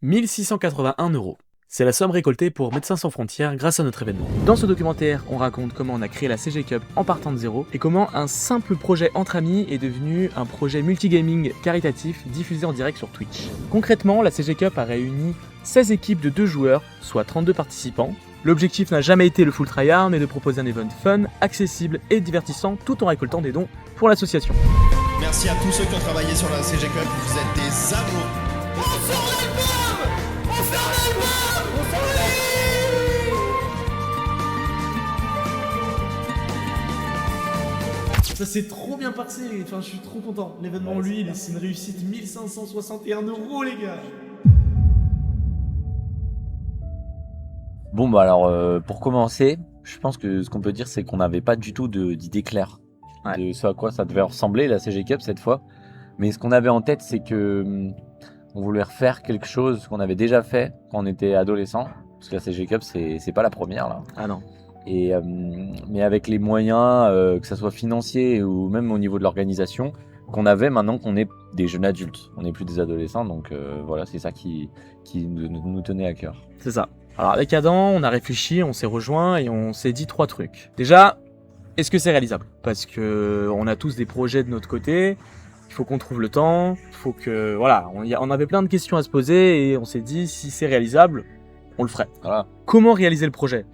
1681 €. C'est la somme récoltée pour Médecins sans frontières grâce à notre événement. Dans ce documentaire, on raconte comment on a créé la CG Cup en partant de zéro et comment un simple projet entre amis est devenu un projet multigaming caritatif diffusé en direct sur Twitch. Concrètement, la CG Cup a réuni 16 équipes de 2 joueurs, soit 32 participants. L'objectif n'a jamais été le full tryhard, mais de proposer un event fun, accessible et divertissant tout en récoltant des dons pour l'association. Merci à tous ceux qui ont travaillé sur la CG Cup, vous êtes des amours. On sort l'album. On sort l'album. On sort Ça s'est trop bien passé, enfin je suis trop content. L'événement lui, c'est une réussite, 1561 € les gars. Bon bah alors pour commencer, je pense que ce qu'on peut dire c'est qu'on n'avait pas du tout d'idée claire de ce à quoi ça devait ressembler la CG Cup cette fois. Mais ce qu'on avait en tête c'est que on voulait refaire quelque chose qu'on avait déjà fait quand on était adolescent. Parce que la CG Cup c'est pas la première là. Ah non. Et, mais avec les moyens, que ce soit financiers ou même au niveau de l'organisation, qu'on avait maintenant qu'on est des jeunes adultes. On n'est plus des adolescents, donc voilà, c'est ça qui nous tenait à cœur. C'est ça. Alors avec Adam, on a réfléchi, on s'est rejoint et on s'est dit 3 trucs. Déjà, est-ce que c'est réalisable ? Parce que on a tous des projets de notre côté, il faut qu'on trouve le temps, il faut que... Voilà, on avait plein de questions à se poser et on s'est dit si c'est réalisable, on le ferait. Voilà. Comment réaliser le projet ?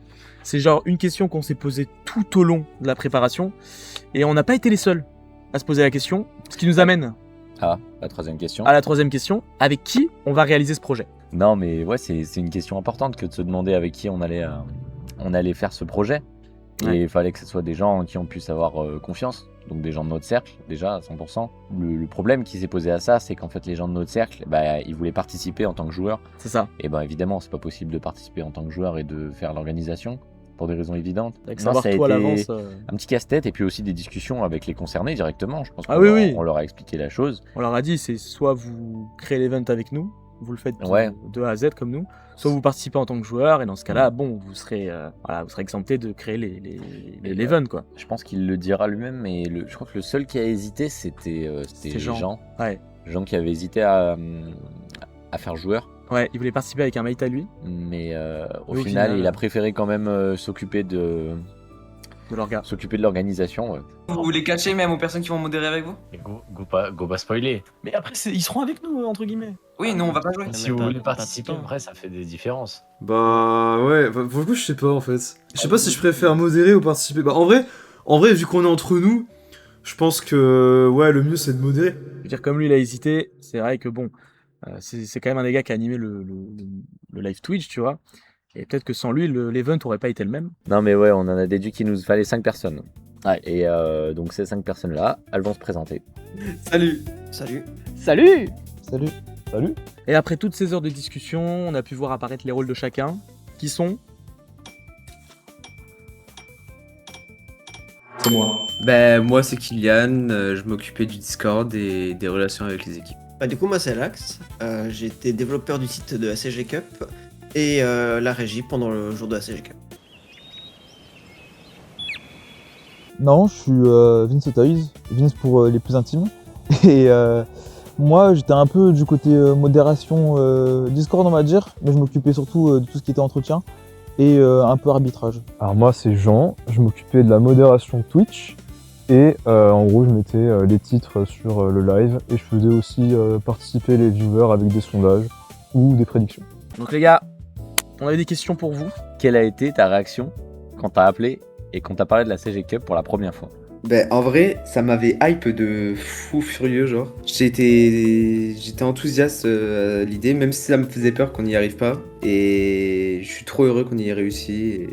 C'est genre une question qu'on s'est posée tout au long de la préparation et on n'a pas été les seuls à se poser la question, ce qui nous amène Ah, la troisième question. à la troisième question, avec qui on va réaliser ce projet ? Non, mais ouais, c'est une question importante que de se demander avec qui on allait faire ce projet. Ouais. Et il fallait que ce soit des gens en qui on puisse avoir confiance. Donc des gens de notre cercle, déjà à 100%. Le problème qui s'est posé à ça, c'est qu'en fait les gens de notre cercle, ils voulaient participer en tant que joueurs. C'est ça. Et évidemment, c'est pas possible de participer en tant que joueur et de faire l'organisation, pour des raisons évidentes. Avec Non, savoir ça a tout à été l'avance. un petit casse-tête et puis aussi des discussions avec les concernés directement. Je pense Ah qu'on oui. on leur a expliqué la chose. On leur a dit, c'est soit vous créez l'event avec nous, vous le faites Ouais. de A à Z comme nous, soit vous participez en tant que joueur et dans ce cas-là, bon, vous serez exempté de créer l'event quoi. Je pense qu'il le dira lui-même, mais je crois que le seul qui a hésité, c'était Jean. Ouais. Jean qui avait hésité à faire joueur. Ouais, il voulait participer avec un mate à lui, Mais au Oui, au final, final, il a préféré quand même s'occuper de de leur gars. l'organisation. Ouais. Vous voulez cacher même aux personnes qui vont modérer avec vous? Et go pas spoiler. Mais après, ils seront avec nous, entre guillemets. Oui, nous on va pas jouer. Si vous voulez participer, après ça fait des différences. Bah ouais, pour le coup je sais pas en fait. Je sais pas si je préfère modérer ou participer. Bah en vrai vu qu'on est entre nous, je pense que ouais le mieux c'est de modérer. Je veux dire, comme lui il a hésité, c'est vrai que bon, c'est quand même un des gars qui a animé le live Twitch, tu vois. Et peut-être que sans lui, l'event aurait pas été le même. Non, mais ouais, on en a déduit qu'il nous fallait 5 personnes. Ouais. Et donc ces 5 personnes-là, elles vont se présenter. Salut. Salut. Salut! Salut. Salut. Et après toutes ces heures de discussion, on a pu voir apparaître les rôles de chacun, qui sont... C'est moi. Ben moi c'est Kylian, je m'occupais du Discord et des relations avec les équipes. Du coup moi c'est Lax, j'étais développeur du site de la CG Cup et la régie pendant le jour de la CG Cup. Non, je suis Vince Toys, Vince pour les plus intimes. Et moi j'étais un peu du côté modération Discord on va dire, mais je m'occupais surtout de tout ce qui était entretien et un peu arbitrage. Alors moi c'est Jean, je m'occupais de la modération Twitch et en gros je mettais les titres sur le live et je faisais aussi participer les viewers avec des sondages ou des prédictions. Donc les gars, on avait des questions pour vous. Quelle a été ta réaction quand t'as appelé et qu'on t'a parlé de la CG Cup pour la première fois ? Ben en vrai ça m'avait hype de fou furieux genre. J'étais enthousiaste à l'idée même si ça me faisait peur qu'on n'y arrive pas. Et je suis trop heureux qu'on y ait réussi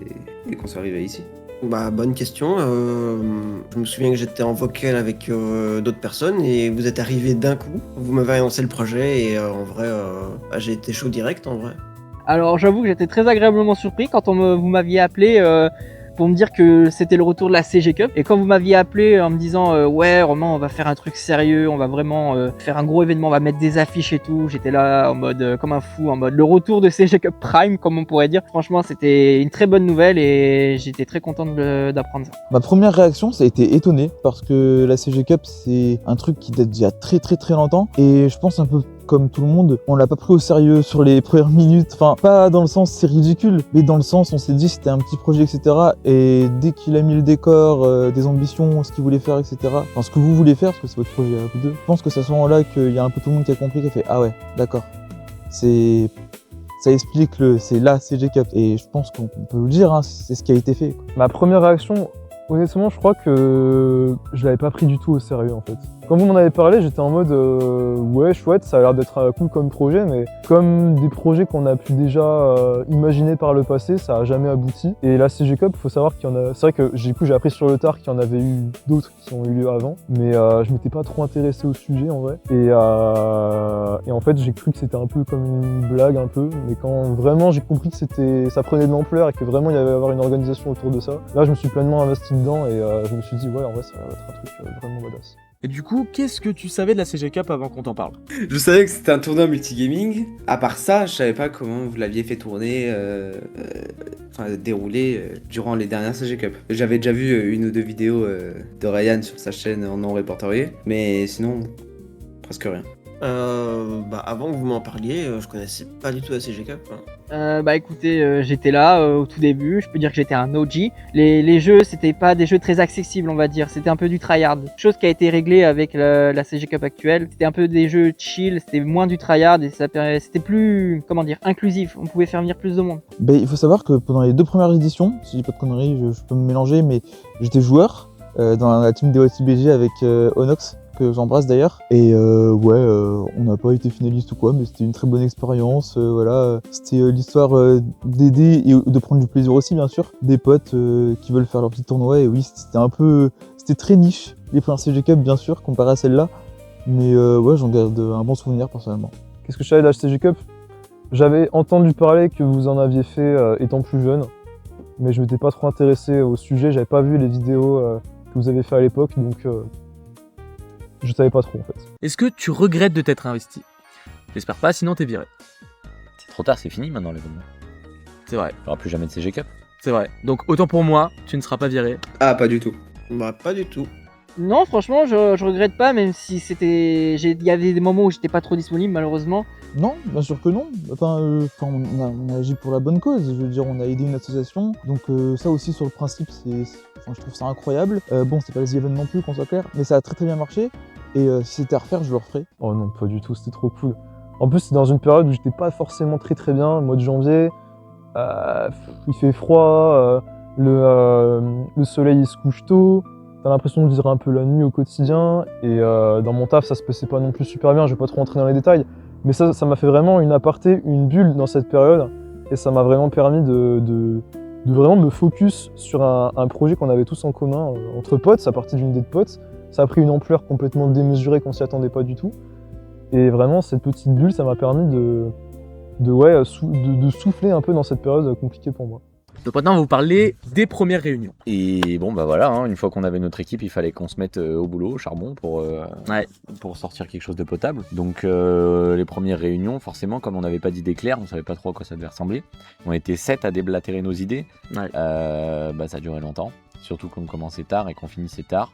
et qu'on soit arrivé ici. Bah bonne question, je me souviens que j'étais en vocal avec d'autres personnes et vous êtes arrivés d'un coup. Vous m'avez annoncé le projet et en vrai j'ai été chaud direct en vrai. Alors j'avoue que j'étais très agréablement surpris quand vous m'aviez appelé pour me dire que c'était le retour de la CG Cup. Et quand vous m'aviez appelé en me disant ouais Romain on va faire un truc sérieux, on va vraiment faire un gros événement, on va mettre des affiches et tout, j'étais là en mode comme un fou, en mode le retour de CG Cup Prime comme on pourrait dire. Franchement c'était une très bonne nouvelle et j'étais très content d'apprendre ça. Ma première réaction ça a été étonné parce que la CG Cup c'est un truc qui date d'il y a très longtemps et je pense un peu comme tout le monde, on l'a pas pris au sérieux sur les premières minutes. Enfin, pas dans le sens c'est ridicule, mais dans le sens on s'est dit c'était un petit projet, etc. Et dès qu'il a mis le décor, des ambitions, ce qu'il voulait faire, etc. Enfin, ce que vous voulez faire, parce que c'est votre projet à vous deux. Je pense que c'est à ce moment-là qu'il y a un peu tout le monde qui a compris, qui a fait ah ouais, d'accord. Ça explique c'est la CG Cup. Et je pense qu'on peut le dire, hein, c'est ce qui a été fait, quoi. Ma première réaction, honnêtement, je crois que je l'avais pas pris du tout au sérieux en fait. Quand vous m'en avez parlé, j'étais en mode ouais, chouette, ça a l'air d'être cool comme projet, mais comme des projets qu'on a pu déjà imaginer par le passé, ça a jamais abouti. Et la CG Cup, faut savoir qu'il y en a. C'est vrai que j'ai appris sur le tard qu'il y en avait eu d'autres qui ont eu lieu avant, mais je m'étais pas trop intéressé au sujet en vrai. Et en fait, j'ai cru que c'était un peu comme une blague un peu, mais quand vraiment j'ai compris que ça prenait de l'ampleur et que vraiment il y avait à avoir une organisation autour de ça, là je me suis pleinement investi dedans et je me suis dit ouais, en vrai ça va être un truc vraiment badass. Et du coup, qu'est-ce que tu savais de la CG Cup avant qu'on t'en parle? Je savais que c'était un tournoi multigaming. À part ça, je savais pas comment vous l'aviez fait tourner, dérouler durant les dernières CG Cup. J'avais déjà vu une ou deux vidéos de Ryan sur sa chaîne en non répertorié, mais sinon, presque rien. Avant que vous m'en parliez, je connaissais pas du tout la CG Cup. Écoutez, j'étais là au tout début, je peux dire que j'étais un OG. Les jeux, c'était pas des jeux très accessibles, on va dire, c'était un peu du tryhard. Chose qui a été réglée avec la CG Cup actuelle. C'était un peu des jeux chill, c'était moins du tryhard et c'était plus, inclusif, on pouvait faire venir plus de monde. Il faut savoir que pendant les 2 premières éditions, si je dis pas de conneries, je peux me mélanger, mais j'étais joueur dans la team DOTBG avec Onox, que j'embrasse d'ailleurs. Et on n'a pas été finaliste ou quoi, mais c'était une très bonne expérience. C'était l'histoire d'aider et de prendre du plaisir aussi, bien sûr. Des potes qui veulent faire leur petit tournoi. Et oui, c'était très niche, les premières CG Cup, bien sûr, comparé à celle-là. Mais j'en garde un bon souvenir personnellement. Qu'est-ce que je savais de la CG Cup? J'avais entendu parler que vous en aviez fait étant plus jeune, mais je m'étais pas trop intéressé au sujet. J'avais pas vu les vidéos que vous avez fait à l'époque, donc je savais pas trop en fait. Est-ce que tu regrettes de t'être investi? J'espère pas, sinon t'es viré. C'est trop tard, c'est fini maintenant l'événement. C'est vrai. Il n'y aura plus jamais de CG Cup. C'est vrai. Donc autant pour moi, tu ne seras pas viré. Ah, pas du tout. Pas du tout. Non, franchement, je regrette pas, même si il y avait des moments où j'étais pas trop disponible, malheureusement. Non, bien sûr que non. On a agi pour la bonne cause. Je veux dire, on a aidé une association. Donc ça aussi, sur le principe, je trouve ça incroyable. C'est pas les événements non plus, qu'on soit clair, mais ça a très très bien marché. Et si c'était à refaire, je le referais. Oh non, pas du tout, c'était trop cool. En plus, c'est dans une période où j'étais pas forcément très très bien, le mois de janvier. Il fait froid, le soleil il se couche tôt. T'as l'impression de vivre un peu la nuit au quotidien, et dans mon taf ça se passait pas non plus super bien, je vais pas trop rentrer dans les détails, mais ça m'a fait vraiment une aparté, une bulle dans cette période, et ça m'a vraiment permis de vraiment me focus sur un projet qu'on avait tous en commun, entre potes, ça partait d'une idée de potes, ça a pris une ampleur complètement démesurée qu'on s'y attendait pas du tout, et vraiment cette petite bulle ça m'a permis de souffler un peu dans cette période compliquée pour moi. Donc maintenant on va vous parler des premières réunions. Et bon une fois qu'on avait notre équipe, il fallait qu'on se mette au boulot, au charbon, pour sortir quelque chose de potable. Donc les premières réunions, forcément, comme on n'avait pas d'idée claire, on savait pas trop à quoi ça devait ressembler. On était 7 à déblatérer nos idées. Ça a duré longtemps. Surtout qu'on commençait tard et qu'on finissait tard,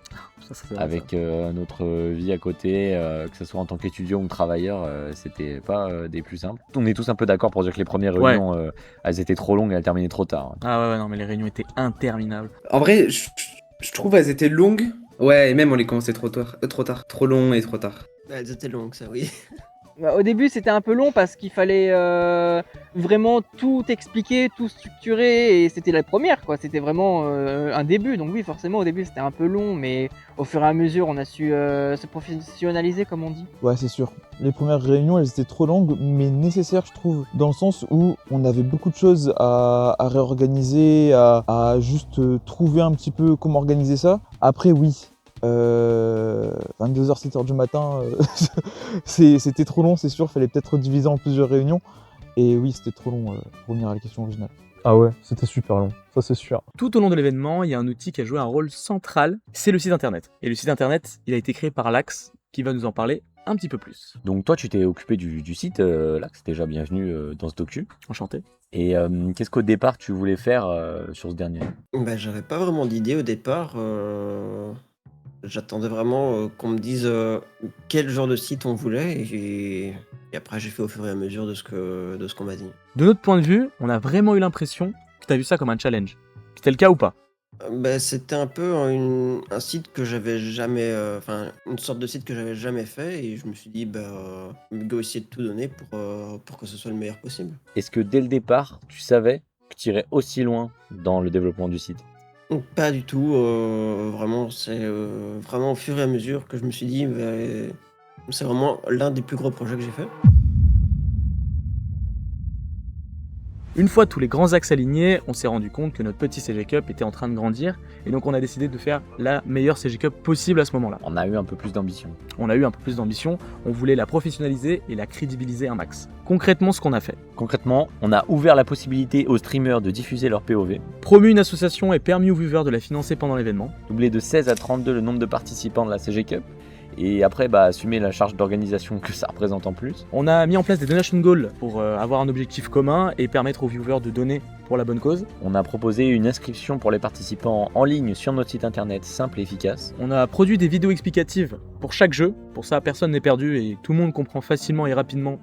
avec notre vie à côté, que ce soit en tant qu'étudiant ou travailleur, c'était pas des plus simples. On est tous un peu d'accord pour dire que les premières réunions, elles étaient trop longues et elles terminaient trop tard. Ah ouais, non, mais les réunions étaient interminables. En vrai, je trouve elles étaient longues. Ouais, et même on les commençait trop tard, trop long et trop tard. Elles étaient longues, ça oui. Au début, c'était un peu long parce qu'il fallait vraiment tout expliquer, tout structurer, et c'était la première, quoi. C'était vraiment un début, donc oui, forcément, au début, c'était un peu long, mais au fur et à mesure, on a su se professionnaliser, comme on dit. Ouais, c'est sûr. Les premières réunions, elles étaient trop longues, mais nécessaires, je trouve, dans le sens où on avait beaucoup de choses à réorganiser, à juste trouver un petit peu comment organiser ça. Après, oui. 22h, 7h du matin, c'était trop long, c'est sûr, fallait peut-être diviser en plusieurs réunions. Et oui, c'était trop long pour revenir à la question originale. Ah ouais, c'était super long, ça c'est sûr. Tout au long de l'événement, il y a un outil qui a joué un rôle central, c'est le site internet. Et le site internet, il a été créé par Lax, qui va nous en parler un petit peu plus. Donc toi, tu t'es occupé du site, Lax, déjà bienvenue dans ce docu. Enchanté. Et qu'est-ce qu'au départ tu voulais faire sur ce dernier? J'avais pas vraiment d'idée au départ. J'attendais vraiment qu'on me dise quel genre de site on voulait et après j'ai fait au fur et à mesure de ce qu'on m'a dit. De notre point de vue, on a vraiment eu l'impression que tu as vu ça comme un challenge. C'était le cas ou pas? C'était un peu un site que j'avais jamais, une sorte de site que j'avais jamais fait et je me suis dit, je dois essayer de tout donner pour que ce soit le meilleur possible. Est-ce que dès le départ, tu savais que tu irais aussi loin dans le développement du site? Pas du tout, vraiment, c'est vraiment au fur et à mesure que je me suis dit, c'est vraiment l'un des plus gros projets que j'ai fait. Une fois tous les grands axes alignés, on s'est rendu compte que notre petit CG Cup était en train de grandir et donc on a décidé de faire la meilleure CG Cup possible à ce moment-là. On a eu un peu plus d'ambition. On voulait la professionnaliser et la crédibiliser un max. Concrètement, ce qu'on a fait. Concrètement, on a ouvert la possibilité aux streamers de diffuser leur POV, Promu une association et permis aux viewers de la financer pendant l'événement. doublé de 16 à 32 le nombre de participants de la CG Cup, et après assumer la charge d'organisation que ça représente en plus. On a mis en place des donation goals pour avoir un objectif commun et permettre aux viewers de donner pour la bonne cause. On a proposé une inscription pour les participants en ligne sur notre site internet simple et efficace. On a produit des vidéos explicatives pour chaque jeu, pour ça personne n'est perdu et tout le monde comprend facilement et rapidement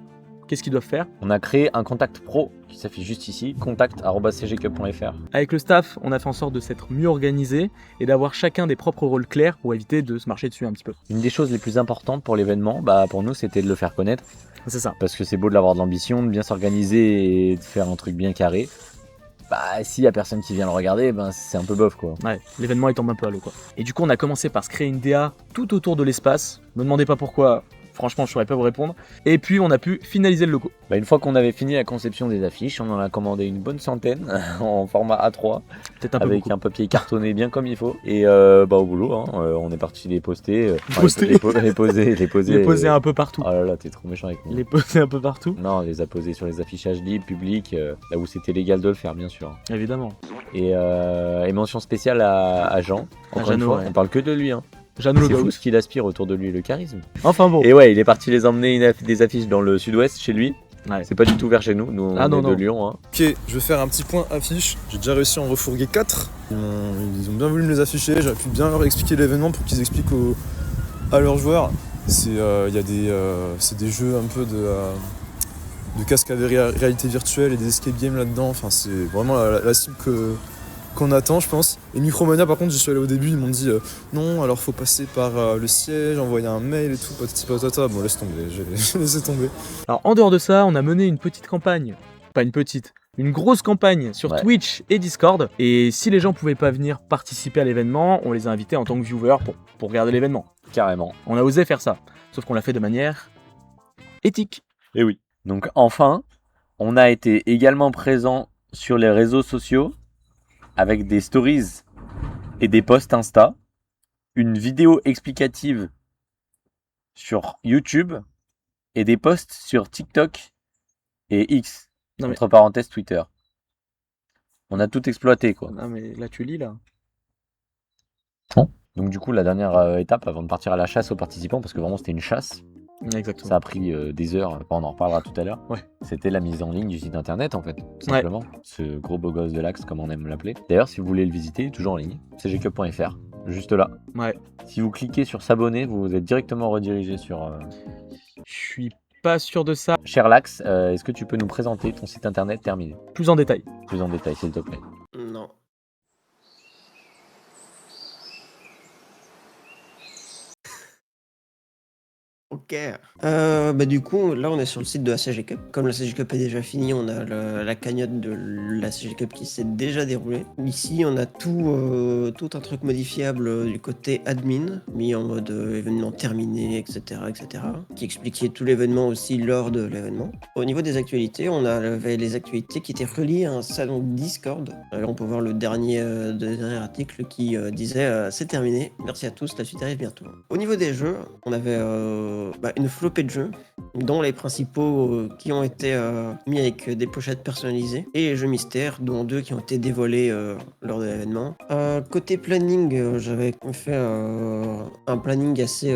qu'est-ce qu'ils doivent faire. On a créé un contact pro qui s'affiche juste ici, contact@cgcup.fr. Avec le staff, on a fait en sorte de s'être mieux organisé et d'avoir chacun des propres rôles clairs pour éviter de se marcher dessus un petit peu. Une des choses les plus importantes pour l'événement, pour nous, c'était de le faire connaître. C'est ça. Parce que c'est beau de l'avoir de l'ambition, de bien s'organiser et de faire un truc bien carré. S'il y a personne qui vient le regarder, c'est un peu bof quoi. Ouais, l'événement il tombe un peu à l'eau quoi. Et du coup, on a commencé par se créer une DA tout autour de l'espace. Me demandez pas pourquoi. Franchement, je saurais pas vous répondre. Et puis, on a pu finaliser le logo. Une fois qu'on avait fini la conception des affiches, on en a commandé une bonne centaine en format A3. Peut-être un peu avec beaucoup. un papier cartonné bien comme il faut. Et au boulot, on est parti les poster. Les poser un peu partout. Oh là là, t'es trop méchant avec moi. Les poser un peu partout. Non, on les a posés sur les affichages libres, publics, là où c'était légal de le faire, bien sûr. Évidemment. Et mention spéciale à Jean. Encore une fois, on parle que de lui. C'est fou ce qu'il aspire autour de lui, le charisme. Enfin bon. Et ouais, il est parti les emmener des affiches dans le sud-ouest chez lui. Ouais. C'est pas du tout vers chez nous, on est de Lyon. Ok, je vais faire un petit point affiche. J'ai déjà réussi à en refourguer 4. Ils ont bien voulu me les afficher, j'aurais pu bien leur expliquer l'événement pour qu'ils expliquent à leurs joueurs. C'est des jeux un peu de casque à réalité virtuelle et des escape games là-dedans. Enfin, c'est vraiment la cible qu'on attend, je pense. Et Micromania, par contre, j'y suis allé au début, ils m'ont dit non, alors faut passer par le siège, envoyer un mail et tout, patati patata. Bon, laisse tomber, j'ai laissé tomber. Alors, en dehors de ça, on a mené une petite campagne. Pas une petite, une grosse campagne sur Twitch et Discord. Et si les gens pouvaient pas venir participer à l'événement, on les a invités en tant que viewers pour regarder l'événement. Carrément. On a osé faire ça. Sauf qu'on l'a fait de manière éthique. Et oui. Donc, enfin, on a été également présent sur les réseaux sociaux, avec des stories et des posts Insta, une vidéo explicative sur YouTube et des posts sur TikTok et X, entre parenthèses Twitter. On a tout exploité quoi. Non mais là tu lis là. Donc du coup la dernière étape avant de partir à la chasse aux participants, parce que vraiment c'était une chasse. Exactement. Ça a pris des heures, on en reparlera tout à l'heure. Ouais. C'était la mise en ligne du site internet en fait, tout simplement. Ce gros beau gosse de l'Axe comme on aime l'appeler. D'ailleurs si vous voulez le visiter, toujours en ligne, cgcup.fr, juste là. Ouais. Si vous cliquez sur s'abonner, vous êtes directement redirigé sur... Je suis pas sûr de ça. Cher Lax, est-ce que tu peux nous présenter ton site internet terminé? Plus en détail. Plus en détail, s'il te plaît. Non. Ok. Du coup, là, on est sur le site de la CG Cup. Comme la CG Cup est déjà finie, on a la cagnotte de la CG Cup qui s'est déjà déroulée. Ici, on a tout un truc modifiable du côté admin, mis en mode événement terminé, etc., qui expliquait tout l'événement aussi lors de l'événement. Au niveau des actualités, on avait les actualités qui étaient reliées à un salon Discord. Là, on peut voir le dernier article qui disait c'est terminé, merci à tous, la suite arrive bientôt. Au niveau des jeux, on avait une flopée de jeux, dont les principaux qui ont été mis avec des pochettes personnalisées, et les jeux mystères, dont 2 qui ont été dévoilés lors de l'événement. Côté planning, j'avais fait un planning assez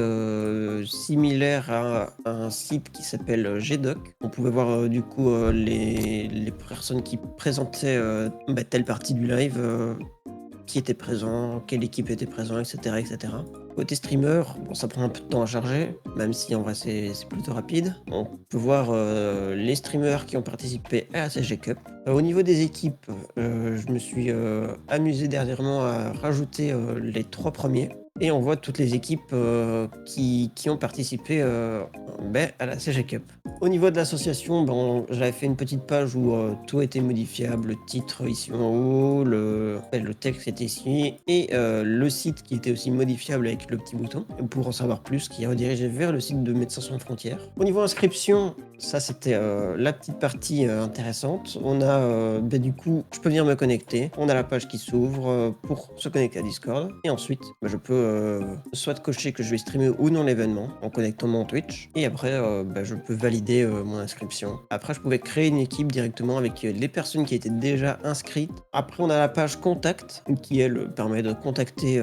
similaire à un site qui s'appelle GDoc. On pouvait voir du coup les personnes qui présentaient telle partie du live, qui était présent, quelle équipe était présent, etc. Côté streamer, bon, ça prend un peu de temps à charger, même si en vrai c'est plutôt rapide. On peut voir les streamers qui ont participé à la CG Cup. Au niveau des équipes, je me suis amusé dernièrement à rajouter les 3 premiers. Et on voit toutes les équipes qui ont participé à la CG Cup. Au niveau de l'association, j'avais fait une petite page où tout était modifiable, le titre ici en haut, le texte était ici, et le site qui était aussi modifiable avec le petit bouton, pour en savoir plus, qui est redirigé vers le site de Médecins Sans Frontières. Au niveau inscription, ça c'était la petite partie intéressante. On a, du coup, je peux venir me connecter, on a la page qui s'ouvre pour se connecter à Discord, et ensuite, je peux soit cocher que je vais streamer ou non l'événement en connectant mon Twitch, et après je peux valider mon inscription. Après je pouvais créer une équipe directement avec les personnes qui étaient déjà inscrites. Après on a la page contact qui elle permet de contacter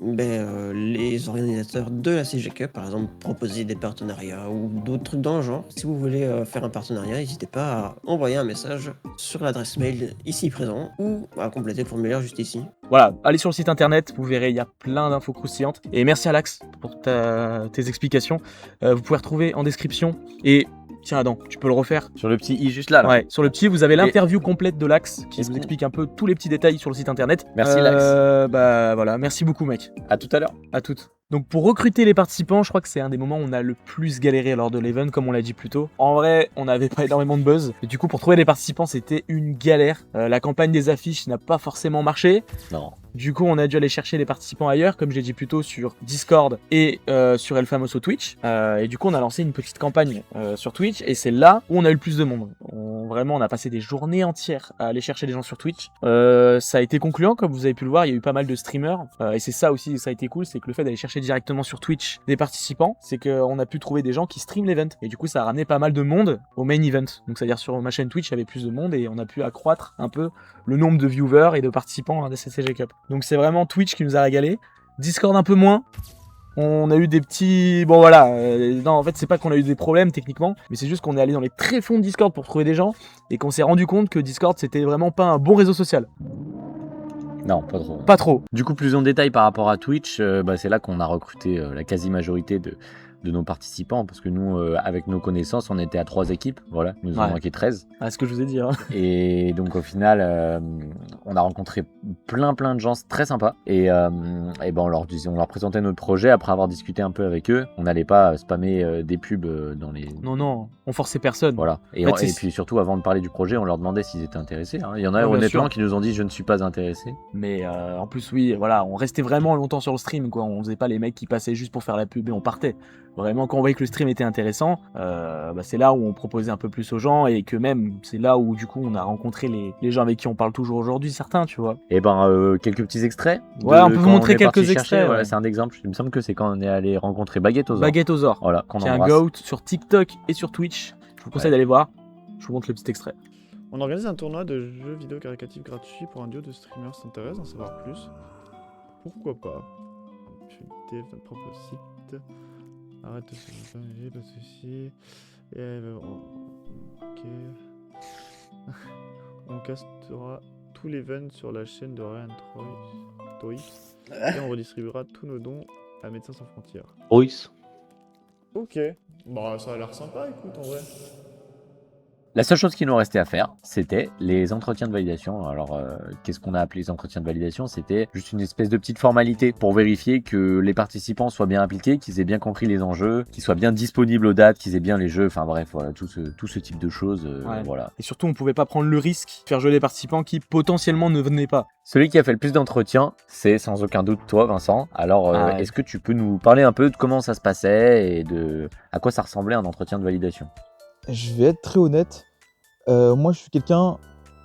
les organisateurs de la CG Cup, par exemple proposer des partenariats ou d'autres trucs dans le genre. Si vous voulez faire un partenariat, n'hésitez pas à envoyer un message sur l'adresse mail ici présent ou à compléter le formulaire juste ici. Voilà, allez sur le site internet, vous verrez, il y a plein d'infos croustillantes. Et merci Alax pour tes explications. Vous pouvez retrouver en description. Et tiens Adam, tu peux le refaire. Sur le petit i juste là. Ouais, sur le petit, vous avez l'interview complète de Lax qui vous explique un peu tous les petits détails sur le site internet. Merci Lax. Voilà, merci beaucoup mec. À tout à l'heure. À toutes. Donc pour recruter les participants, je crois que c'est un des moments où on a le plus galéré lors de l'event, comme on l'a dit plus tôt. En vrai, on n'avait pas énormément de buzz. Et du coup, pour trouver les participants, c'était une galère. La campagne des affiches n'a pas forcément marché. Non. Du coup, on a dû aller chercher les participants ailleurs, comme j'ai dit plus tôt, sur Discord et sur El Famoso Twitch. Et du coup, on a lancé une petite campagne sur Twitch, et c'est là où on a eu le plus de monde. Vraiment, on a passé des journées entières à aller chercher des gens sur Twitch. Ça a été concluant, comme vous avez pu le voir, il y a eu pas mal de streamers. Et c'est ça aussi, ça a été cool, c'est que le fait d'aller chercher directement sur Twitch des participants, c'est qu'on a pu trouver des gens qui streament l'event. Et du coup, ça a ramené pas mal de monde au main event. Donc, c'est-à-dire sur ma chaîne Twitch, il y avait plus de monde et on a pu accroître un peu le nombre de viewers et de participants de cette CG Cup. Donc, c'est vraiment Twitch qui nous a régalé. Discord un peu moins. On a eu des petits... Bon voilà, non en fait c'est pas qu'on a eu des problèmes techniquement, mais c'est juste qu'on est allé dans les tréfonds de Discord pour trouver des gens et qu'on s'est rendu compte que Discord c'était vraiment pas un bon réseau social. Non, pas trop. Pas trop. Du coup, plus en détail par rapport à Twitch, c'est là qu'on a recruté la quasi-majorité de nos participants, parce que nous, avec nos connaissances, on était à 3 équipes, voilà, il nous en manquait 13. Ah, ce que je vous ai dit. Hein. Et donc au final, on a rencontré plein de gens très sympas, et on leur présentait notre projet après avoir discuté un peu avec eux. On n'allait pas spammer des pubs dans les... Non, on forçait personne. Voilà, et puis surtout, avant de parler du projet, on leur demandait s'ils étaient intéressés. Hein. Il y en a honnêtement qui nous ont dit « je ne suis pas intéressé ». Mais en plus, oui, voilà, on restait vraiment longtemps sur le stream, quoi. On faisait pas les mecs qui passaient juste pour faire la pub et on partait. Vraiment, quand on voyait que le stream était intéressant, c'est là où on proposait un peu plus aux gens, et que même, c'est là où du coup on a rencontré les gens avec qui on parle toujours aujourd'hui, certains, tu vois. Et quelques petits extraits. Ouais, on peut vous montrer quelques extraits. Voilà, c'est un exemple. Il me semble que c'est quand on est allé rencontrer Baguette Ozor. Baguette Ozor. Voilà, qui est un goat sur TikTok et sur Twitch. Je vous conseille d'aller voir. Je vous montre le petit extrait. On organise un tournoi de jeux vidéo caricatifs gratuits pour un duo de streamers. Ça t'intéresse d'en savoir plus? Pourquoi pas? Je fais notre propre site. Arrête de se faire, pas de soucis. Ok. On castera tous les events sur la chaîne de Ryan Toys et on redistribuera tous nos dons à Médecins Sans Frontières. Royce. Ok. Bah ça a l'air sympa, écoute, en vrai. La seule chose qui nous restait à faire, c'était les entretiens de validation. Alors, qu'est-ce qu'on a appelé les entretiens de validation? C'était juste une espèce de petite formalité pour vérifier que les participants soient bien impliqués, qu'ils aient bien compris les enjeux, qu'ils soient bien disponibles aux dates, qu'ils aient bien les jeux, enfin bref, voilà, tout ce type de choses. Voilà. Et surtout, on pouvait pas prendre le risque de faire jouer les participants qui potentiellement ne venaient pas. Celui qui a fait le plus d'entretiens, c'est sans aucun doute toi, Vincent. Alors, est-ce que tu peux nous parler un peu de comment ça se passait et de à quoi ça ressemblait un entretien de validation? Je vais être très honnête. Moi, je suis quelqu'un,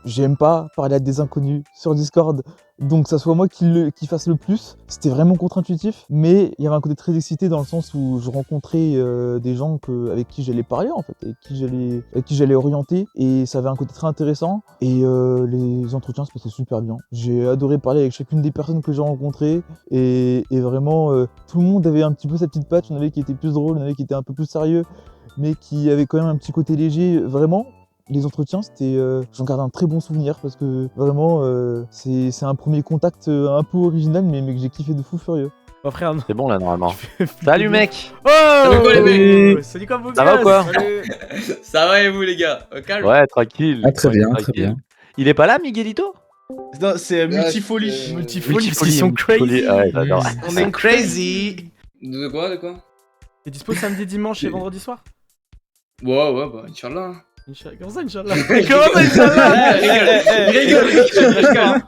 j'aime pas parler à des inconnus sur Discord, donc ça soit moi qui fasse le plus. C'était vraiment contre-intuitif, mais il y avait un côté très excité dans le sens où je rencontrais des gens avec qui j'allais parler en fait, avec qui j'allais orienter, et ça avait un côté très intéressant. Et les entretiens se passaient super bien. J'ai adoré parler avec chacune des personnes que j'ai rencontrées, et vraiment tout le monde avait un petit peu sa petite patte. Il y en avait qui étaient plus drôles, il y en avait qui étaient un peu plus sérieux, mais qui avaient quand même un petit côté léger, vraiment. Les entretiens, j'en garde un très bon souvenir parce que vraiment, c'est un premier contact un peu original, mais que j'ai kiffé de fou furieux. Oh frère, C'est bon là normalement. Salut mec. Oh Salut quoi, les mecs. Salut quoi, beau Ça va ou quoi? Ça va et vous les gars? Calme. Ouais, tranquille. Ah, très bien, tranquille. très bien. Il est pas là, Miguelito? Non, c'est multifolie. Multifolie, parce qu'ils sont crazy. Ouais, j'adore. On est crazy. De quoi? T'es dispo samedi, dimanche et vendredi soir? Ouais, bah, Inch'Allah. Comment ça, Inch'Allah? Comment ça, Inch'Allah? Il rigole.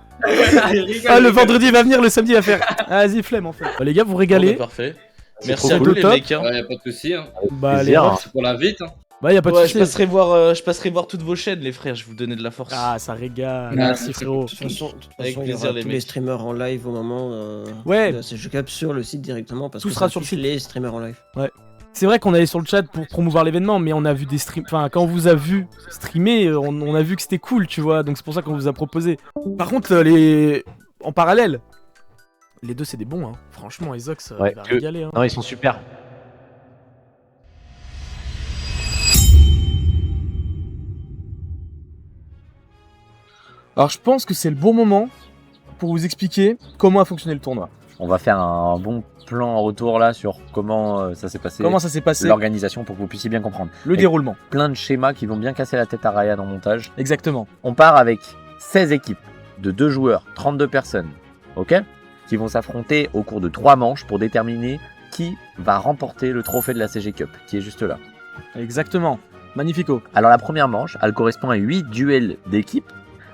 Ah, le vendredi il va venir, le samedi il va faire. Ah, vas-y, flemme en fait. Les gars, vous régalez. Parfait. C'est Merci trop à vous cool. les Top. mecs. Hein. Ouais, y'a pas de soucis. Hein. Bah, les Plaisir. refs. C'est pour l'invite. Hein. Bah, y a pas de Ouais, soucis. je passerai voir toutes vos chaînes, les frères. Je vous donnais de la force. Ah, ça régale. Ouais, Merci, c'est frérot. De toute façon, Avec il y plaisir, aura les tous mecs. les streamers en live au moment Ouais. de CG Cup sur le site directement parce Tout que sera ça sur le affiche site. les streamers en live. Ouais. C'est vrai qu'on allait sur le chat pour promouvoir l'événement, mais on a vu des streams. Enfin, quand on vous a vu streamer, on a vu que c'était cool, tu vois. Donc c'est pour ça qu'on vous a proposé. Par contre, en parallèle, les deux c'est des bons, hein. Franchement, Ezox, Ouais, il va régaler. Hein. Non, ils sont super. Alors je pense que c'est le bon moment pour vous expliquer comment a fonctionné le tournoi. On va faire un bon plan en retour là sur comment ça s'est passé. Comment ça s'est passé. L'organisation pour que vous puissiez bien comprendre. Le Avec déroulement. Plein de schémas qui vont bien casser la tête à Ryan en montage. Exactement. On part avec 16 équipes de 2 joueurs, 32 personnes, ok, qui vont s'affronter au cours de 3 manches pour déterminer qui va remporter le trophée de la CG Cup, qui est juste là. Exactement. Magnifico. Alors la première manche, elle correspond à 8 duels d'équipes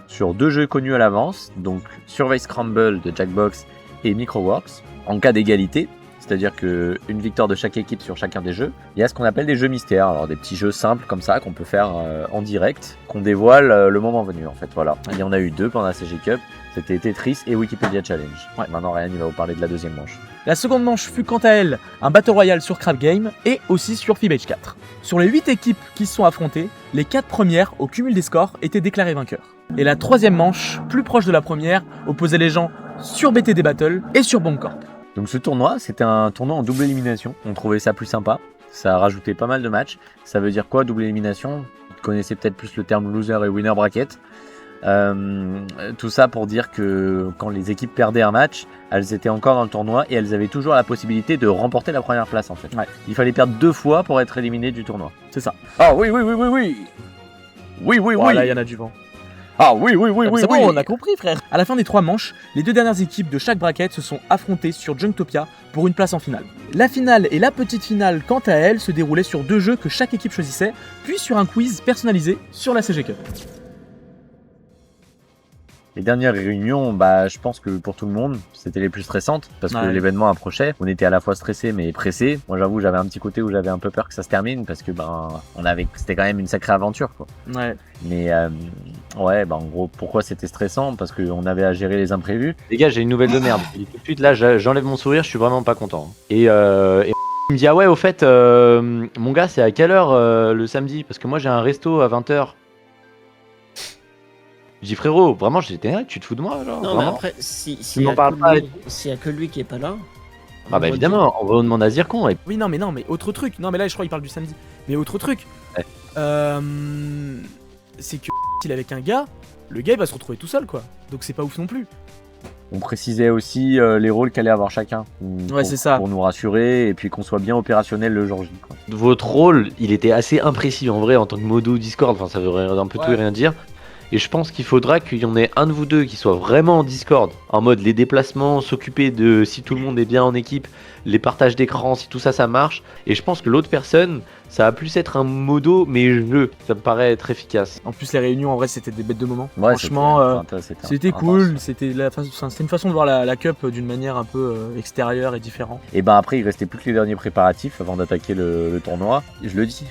sur 2 jeux connus à l'avance, donc Survey Scramble de Jackbox et Microworks. En cas d'égalité, c'est-à-dire qu'une victoire de chaque équipe sur chacun des jeux, il y a ce qu'on appelle des jeux mystères, alors des petits jeux simples comme ça qu'on peut faire en direct, qu'on dévoile le moment venu en fait, voilà. Il y en a eu 2 pendant la CG Cup, c'était Tetris et Wikipédia Challenge. Ouais. Maintenant Ryan il va vous parler de la deuxième manche. La seconde manche fut quant à elle un Battle Royale sur Crab Game et aussi sur Fibage 4. Sur les 8 équipes qui se sont affrontées, les 4 premières au cumul des scores étaient déclarées vainqueurs. Et la troisième manche, plus proche de la première, opposait les gens sur BTD Battle et sur Bombcorp. Donc ce tournoi, c'était un tournoi en double élimination. On trouvait ça plus sympa. Ça a rajouté pas mal de matchs. Ça veut dire quoi, double élimination? Vous connaissez peut-être plus le terme loser et winner bracket. Tout ça pour dire que quand les équipes perdaient un match, elles étaient encore dans le tournoi et elles avaient toujours la possibilité de remporter la première place en fait. Ouais. Il fallait perdre 2 fois pour être éliminé du tournoi. C'est ça. Ah oui, oui, oui, oui, oui. Oui, oui, oui. Là, il y en a du vent. Ah oui, oui, oui, oui, c'est oui. bon, on a compris, frère. À la fin des 3 manches, les 2 dernières équipes de chaque bracket se sont affrontées sur Junktopia pour une place en finale. La finale et la petite finale, quant à elles, se déroulaient sur 2 jeux que chaque équipe choisissait, puis sur un quiz personnalisé sur la CG Cup. Les dernières réunions, bah, je pense que pour tout le monde, c'était les plus stressantes parce que Ouais. l'événement approchait. On était à la fois stressé mais pressé. Moi, j'avoue, j'avais un petit côté où j'avais un peu peur que ça se termine parce que c'était quand même une sacrée aventure, quoi. Ouais. Mais ouais, bah en gros, pourquoi c'était stressant? Parce qu'on avait à gérer les imprévus. Les gars, j'ai une nouvelle de merde. Et tout de suite, là, j'enlève mon sourire, je suis vraiment pas content. Et il me dit, ah ouais, au fait, mon gars, c'est à quelle heure le samedi? Parce que moi, j'ai un resto à 20h. Je dis, frérot, vraiment, j'étais tu te fous de moi, genre? Non, mais vraiment après, s'il Tu y m'en a parles que pas. lui- s'il y a que lui qui est pas là. Ah bah évidemment, on va demander à Zircon. Et... Oui, non, mais autre truc. Non, mais là, je crois qu'il parle du samedi. Mais autre truc. Ouais. C'est que s'il est avec un gars, le gars il va se retrouver tout seul, quoi. Donc c'est pas ouf non plus. On précisait aussi les rôles qu'allait avoir chacun. Ouais, c'est ça. Pour nous rassurer et puis qu'on soit bien opérationnel le jour J, quoi. Votre rôle, il était assez imprécis en vrai en tant que modo Discord. Enfin, ça veut un peu tout et rien dire. Et je pense qu'il faudra qu'il y en ait un de vous deux qui soit vraiment en Discord, en mode les déplacements, s'occuper de si tout le monde est bien en équipe, les partages d'écran, si tout ça, ça marche. Et je pense que l'autre personne, ça va plus être un modo, mais jeu. Ça me paraît être efficace. En plus, les réunions, en vrai, c'était des bêtes de moments. Ouais, franchement, c'était intense. cool. C'était une façon de voir la Cup d'une manière un peu extérieure et différente. Et ben après, il restait plus que les derniers préparatifs avant d'attaquer le tournoi. Je le dis.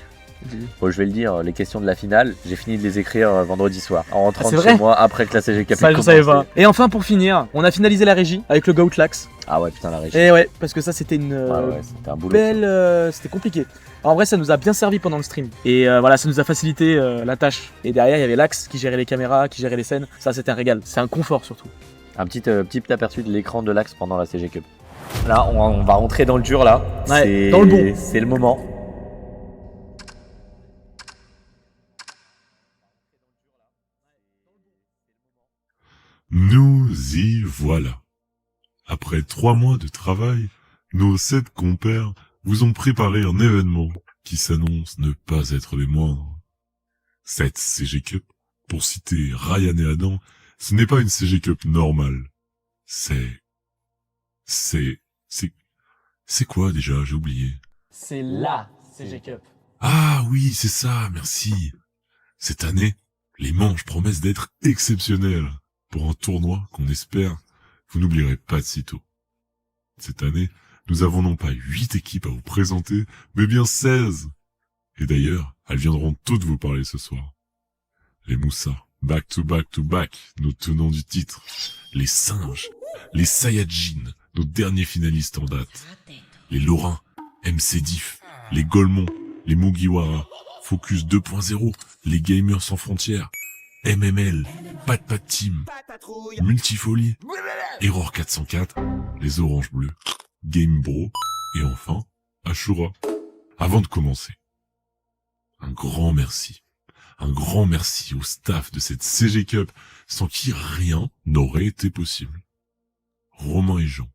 Bon, je vais le dire, les questions de la finale, j'ai fini de les écrire vendredi soir, en rentrant c'est de vrai chez moi après que la CG Cup Ça, je savais pas. Et enfin, pour finir, on a finalisé la régie avec le Goatlax. Ah ouais, putain, la régie. Et ouais, parce que ça, c'était une c'était un boulot. belle. C'était compliqué. En vrai, ça nous a bien servi pendant le stream. Et voilà, ça nous a facilité la tâche. Et derrière, il y avait l'Axe qui gérait les caméras, qui gérait les scènes. Ça, c'était un régal. C'est un confort surtout. Un petit aperçu de l'écran de l'Axe pendant la CG Cup. Là, on va rentrer dans le dur là. Ouais, dans le bon. C'est le moment. Nous y voilà. Après 3 mois de travail, nos 7 compères vous ont préparé un événement qui s'annonce ne pas être des moindres. Cette CG Cup, pour citer Ryan et Adam, ce n'est pas une CG Cup normale. C'est quoi déjà? J'ai oublié. C'est la CG Cup. Ah oui, c'est ça, merci. Cette année, les manches promettent d'être exceptionnelles pour un tournoi qu'on espère vous n'oublierez pas de sitôt. Cette année, nous avons non pas 8 équipes à vous présenter, mais bien 16. Et d'ailleurs, elles viendront toutes vous parler ce soir. Les Moussa, back to back to back, nos tenants du titre. Les Singes, les Saiyajin, nos derniers finalistes en date. Les Lorrains, MC Diff, les Golemons, les Mugiwara, Focus 2.0, les Gamers sans frontières, MML, Pat Pat Team, Multifolie, Error 404, les Oranges Bleus, Game Bro, et enfin, Ashura. Avant de commencer, un grand merci au staff de cette CG Cup, sans qui rien n'aurait été possible. Romain et Jean,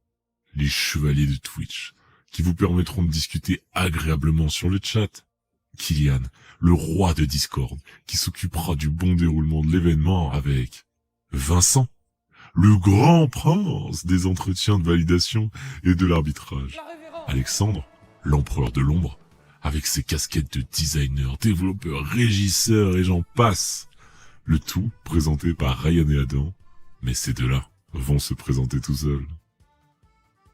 les chevaliers de Twitch, qui vous permettront de discuter agréablement sur le chat. Kylian, le roi de Discord, qui s'occupera du bon déroulement de l'événement avec Vincent, le grand prince des entretiens de validation et de l'arbitrage. Alexandre, l'empereur de l'ombre, avec ses casquettes de designer, développeur, régisseur et j'en passe. Le tout présenté par Ryan et Adam, mais ces deux-là vont se présenter tout seuls.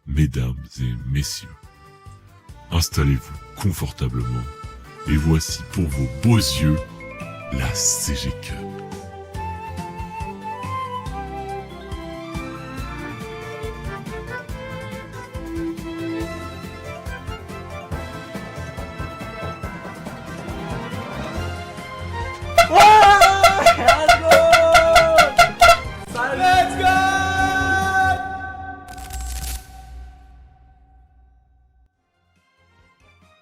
Mesdames et messieurs, installez-vous confortablement et voici pour vos beaux yeux la CG Cup.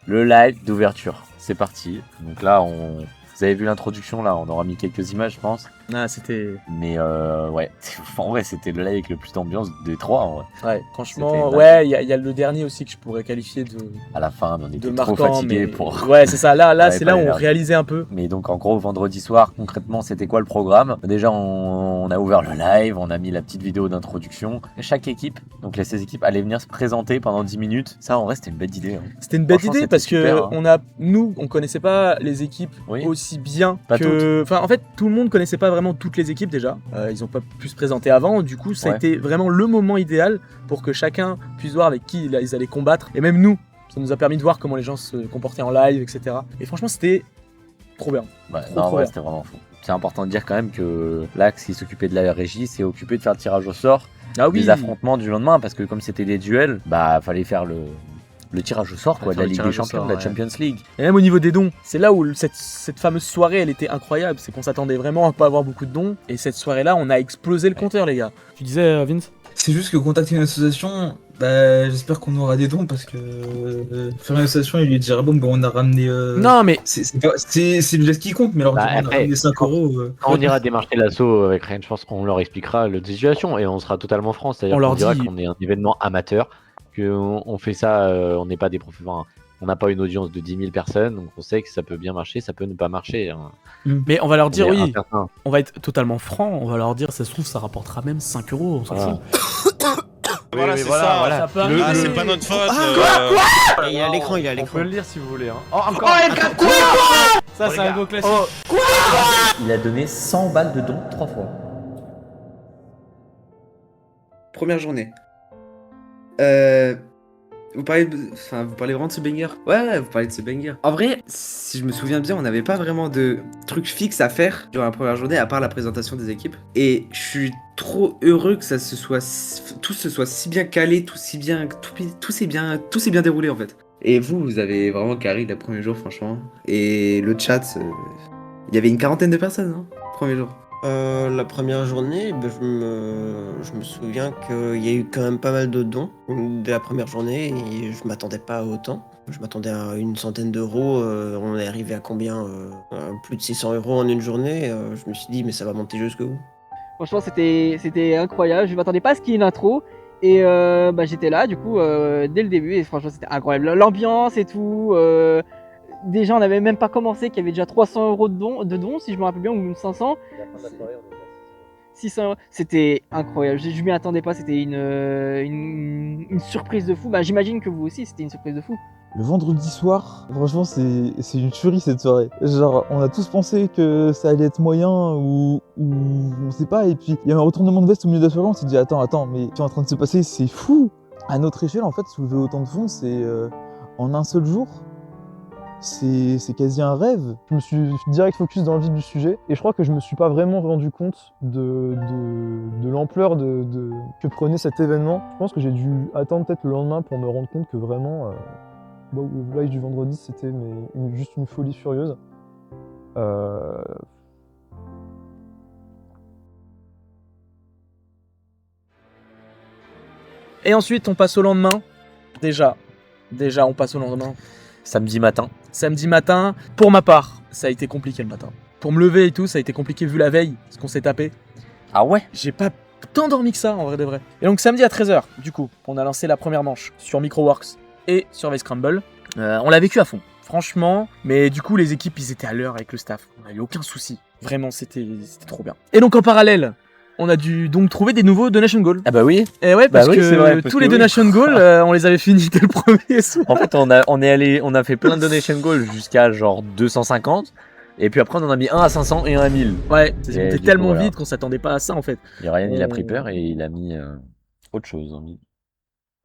Le live d'ouverture, c'est parti. Donc là, vous avez vu l'introduction, là, on aura mis quelques images, je pense. Ah, c'était... Mais ouais, en vrai, c'était le live avec le plus d'ambiance des trois, en vrai. Ouais, franchement, ouais, il y a le dernier aussi que je pourrais qualifier de... À la fin, on était marquant, trop fatigués mais... pour... Ouais, c'est ça, là c'est là où on réalisait un peu. Mais donc, en gros, vendredi soir, concrètement, c'était quoi le programme? Déjà, on a ouvert le live, on a mis la petite vidéo d'introduction. Chaque équipe, donc les 16 équipes, allaient venir se présenter pendant 10 minutes. Ça, en vrai, c'était une belle idée. Hein. C'était une belle idée parce super, que hein. on connaissait pas les équipes aussi bien pas que... Enfin, en fait, tout le monde connaissait pas vraiment toutes les équipes déjà. Ils ont pas pu se présenter avant. Du coup, ça a été vraiment le moment idéal pour que chacun puisse voir avec qui ils allaient combattre. Et même nous, ça nous a permis de voir comment les gens se comportaient en live, etc. Et franchement, c'était trop bien. Ouais, trop bien. C'était vraiment fou. C'est important de dire quand même que l'Axe qui s'occupait de la régie s'est occupé de faire le tirage au sort des affrontements du lendemain, parce que comme c'était des duels, bah fallait faire le tirage au sort quoi, de la Ligue des Champions, de la Champions League. Et même au niveau des dons, c'est là où cette fameuse soirée elle était incroyable, c'est qu'on s'attendait vraiment à pas avoir beaucoup de dons, et cette soirée là on a explosé le compteur les gars. Tu disais Vince? C'est juste que contacter une association, bah, j'espère qu'on aura des dons parce que faire une association, il lui dira bon, on a ramené. Non, mais c'est le geste qui compte, mais alors on a ramené 5 euros. Quand on ira démarcher l'assaut avec Ryan, je pense qu'on leur expliquera la situation et on sera totalement franc. C'est-à-dire qu'on dira qu'on est un événement amateur, qu'on fait ça, on n'est pas des professeurs. On n'a pas une audience de 10 000 personnes, donc on sait que ça peut bien marcher, ça peut ne pas marcher. Hein. Mais on va leur dire on va être totalement franc, on va leur dire ça se trouve ça rapportera même 5 euros, on s'en fout. Voilà, c'est ça. C'est pas notre faute. Quoi il est à l'écran, On peut le lire si vous voulez. Hein. Encore quoi ça c'est un gros classique. Quoi Il a donné 100 balles de dons 3 fois. Première journée. Vous parlez vraiment de ce banger? Ouais, vous parlez de ce banger. En vrai, si je me souviens bien, on n'avait pas vraiment de trucs fixes à faire durant la première journée, à part la présentation des équipes. Et je suis trop heureux que tout se soit si bien calé, tout s'est bien déroulé en fait. Et vous avez vraiment carré le premier jour, franchement. Et le chat, il y avait une 40aine de personnes, hein, premier jour. La première journée, je me souviens qu'il y a eu quand même pas mal de dons dès la première journée et je m'attendais pas à autant. Je m'attendais à une centaine d'euros, on est arrivé à combien plus de 600 euros en une journée, je me suis dit mais ça va monter jusqu'où. Franchement c'était incroyable, je m'attendais pas à ce qu'il y ait une intro Et bah, j'étais là, du coup, dès le début, et franchement, c'était incroyable. L'ambiance et tout. Déjà, on n'avait même pas commencé, qu'il y avait déjà 300 € de dons, si je me rappelle bien, ou même 500. 600 €. C'était incroyable. Je m'y attendais pas. C'était une surprise de fou. Bah, j'imagine que vous aussi, c'était une surprise de fou. Le vendredi soir, franchement, c'est une tuerie cette soirée. Genre, on a tous pensé que ça allait être moyen ou on sait pas. Et puis, il y a un retournement de veste au milieu de la soirée. On s'est dit, attends, mais ce qui est en train de se passer, c'est fou. À notre échelle, en fait, soulever autant de fonds, c'est en un seul jour. C'est quasi un rêve. Je me suis direct focus dans le vif du sujet et je crois que je me suis pas vraiment rendu compte de l'ampleur que prenait cet événement. Je pense que j'ai dû attendre peut-être le lendemain pour me rendre compte que vraiment le live du vendredi c'était juste une folie furieuse. Et ensuite on passe au lendemain. Déjà on passe au lendemain. Samedi matin. Samedi matin, pour ma part, ça a été compliqué le matin. Pour me lever et tout, ça a été compliqué vu la veille, ce qu'on s'est tapé. Ah ouais? J'ai pas tant dormi que ça, en vrai de vrai. Et donc samedi à 13h, du coup, on a lancé la première manche sur Microworks et sur Vice Scramble. On l'a vécu à fond, franchement. Mais du coup, les équipes, ils étaient à l'heure avec le staff. On n'a eu aucun souci. Vraiment, c'était trop bien. Et donc en parallèle, on a dû donc trouver des nouveaux Donation Goals. Ah bah oui. Et ouais, parce bah oui, que c'est vrai, parce tous que les Donation Goals, on les avait finis dès le premier soir. En fait, on a fait plein de Donation Goals jusqu'à genre 250. Et puis après, on en a mis un à 500 et un à 1000. Ouais, c'était tellement vite qu'on s'attendait pas à ça en fait. Et Ryan, il a pris peur et il a mis autre chose.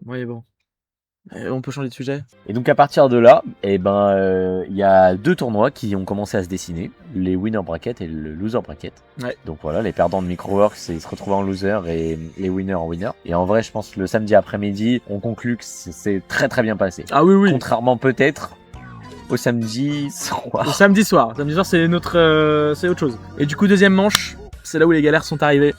Ouais, bon. On peut changer de sujet. Et donc à partir de là, il y a deux tournois qui ont commencé à se dessiner, les winner bracket et le loser bracket. Ouais. Donc voilà, les perdants de Microworks ils se retrouvaient en loser et les winners en winner. Et en vrai, je pense que le samedi après-midi, on conclut que c'est très très bien passé. Ah oui. Contrairement peut-être au samedi soir. Au samedi soir. Samedi soir, c'est c'est autre chose. Et du coup, deuxième manche, c'est là où les galères sont arrivées.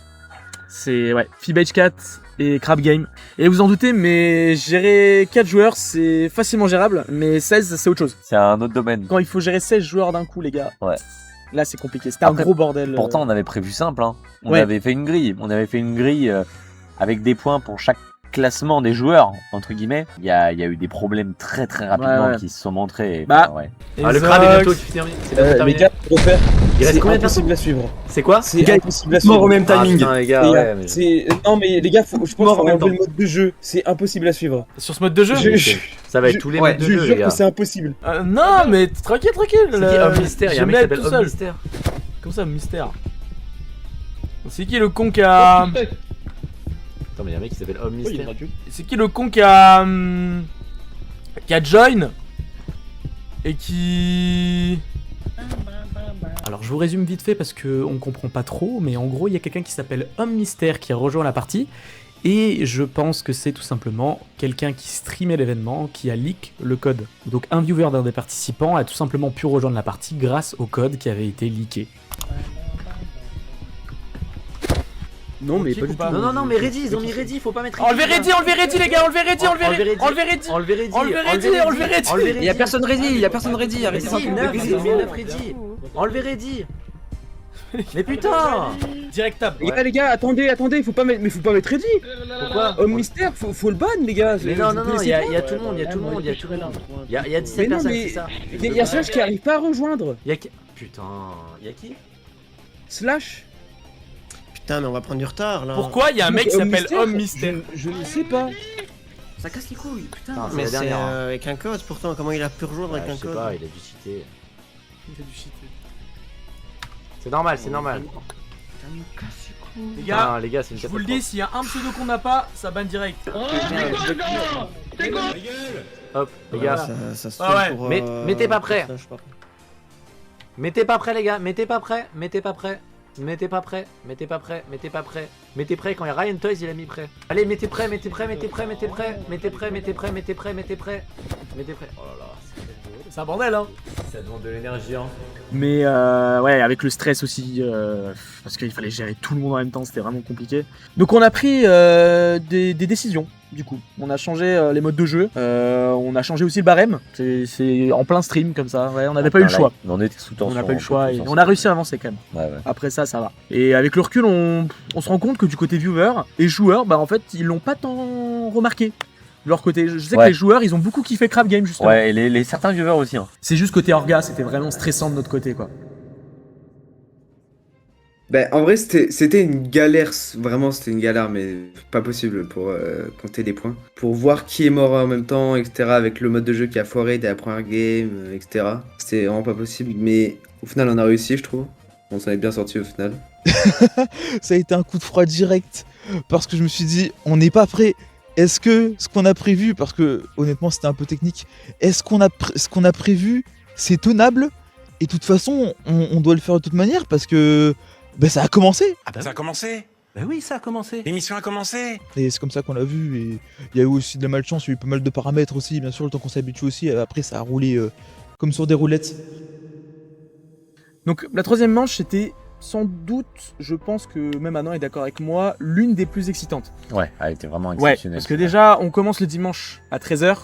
C'est Fibage 4 et Crab Game. Et vous en doutez, mais gérer 4 joueurs, c'est facilement gérable, mais 16, c'est autre chose. C'est un autre domaine. Quand il faut gérer 16 joueurs d'un coup, les gars. Ouais. Là, c'est compliqué. C'était un gros bordel. Pourtant, on avait prévu simple. Hein. On avait fait une grille. On avait fait une grille avec des points pour chaque classement des joueurs, entre guillemets. Il y a eu des problèmes très très rapidement qui se sont montrés. Et le crabe est bientôt terminé. Les gars, pour refaire, il reste combien de impossible à suivre. C'est quoi? C'est impossible à suivre. Mort au même timing. Putain, les gars, Non mais les gars, je pense qu'on va enlever le mode de jeu. C'est impossible à suivre. Sur ce mode de jeu ça va être tous les modes de jeu, les Je jure gars. que c'est impossible. Non, mais tranquille. C'est qui Homme Mystère? Il y a un mec qui s'appelle Homme Mystère. Comment ça, Mystère? C'est qui le con qui a... Attends, mais il y a un mec qui s'appelle Homme Mystère. C'est qui le con qui a join et qui... Alors je vous résume vite fait parce qu'on comprend pas trop, mais en gros il y a quelqu'un qui s'appelle Homme Mystère qui a rejoint la partie et je pense que c'est tout simplement quelqu'un qui streamait l'événement qui a leak le code. Donc un viewer d'un des participants a tout simplement pu rejoindre la partie grâce au code qui avait été leaké. Non mais pas du tout. Non mais Ready, ils ont mis Ready, faut pas mettre Ready. Enlevez Ready les gars, enlevez Ready. Y'a personne Ready, arrêtez ça. Enlevez Ready. Mais putain. Direct tab. Les gars, attendez, faut pas mettre Ready. Pourquoi? Homme Mystère, faut le ban les gars. Mais non, il y a tout le monde, il y a 17 personnes, c'est ça. Il y a Slash qui arrive pas à rejoindre. Putain, il y a qui? Slash. Putain, mais on va prendre du retard là. Pourquoi il y a un mec qui s'appelle Homme Mystère? Je ne sais pas. Ça casse les couilles, putain. Mais c'est avec un code pourtant, comment il a pu rejoindre avec un code? Je sais pas, il a dû cheater. C'est normal. Les gars, c'est une je vous le dis, s'il y a un pseudo qu'on n'a pas, ça ban direct. Hop, les gars. Ça se fait pour, mettez pas prêt. Mettez pas prêt, les gars. Mettez prêt quand il y a Ryan Toys, il a mis prêt. Allez, mettez prêt. Oh là là, c'est C'est un bordel, hein. Ça demande de l'énergie, hein. Mais ouais, avec le stress aussi, parce qu'il fallait gérer tout le monde en même temps, c'était vraiment compliqué. Donc on a pris des décisions, du coup. On a changé les modes de jeu, on a changé aussi le barème, c'est en plein stream comme ça, ouais, on n'avait pas eu le choix. On était sous tension. On n'a pas eu le choix et on a réussi à avancer quand même. Ouais, ouais. Après ça va. Et avec le recul, on se rend compte que du côté viewer et joueurs, bah en fait, ils l'ont pas tant remarqué. De leur côté, je sais que les joueurs, ils ont beaucoup kiffé Crab Game justement. Ouais, et certains viewers aussi. Hein. C'est juste côté orga, c'était vraiment stressant de notre côté, quoi. Ben, en vrai, c'était une galère, vraiment c'était une galère, mais pas possible pour compter les points. Pour voir qui est mort en même temps, etc., avec le mode de jeu qui a foiré dès la première game, etc. C'était vraiment pas possible, mais au final on a réussi, je trouve. On s'en est bien sorti au final. Ça a été un coup de froid direct, parce que je me suis dit, on n'est pas prêt. Est-ce que ce qu'on a prévu, parce que honnêtement c'était un peu technique, est-ce qu'on a ce qu'on a prévu, c'est tenable? Et de toute façon, on doit le faire de toute manière, parce que bah, ça a commencé. Ah bah ça a commencé. Bah oui, ça a commencé. L'émission a commencé. Et c'est comme ça qu'on l'a vu, et il y a eu aussi de la malchance, il y a eu pas mal de paramètres aussi, bien sûr, le temps qu'on s'habitue aussi, après ça a roulé comme sur des roulettes. Donc la troisième manche, c'était sans doute, je pense que même Adam est d'accord avec moi, l'une des plus excitantes. Ouais, elle était vraiment Ouais, exceptionnelle. parce que déjà, on commence le dimanche à 13h,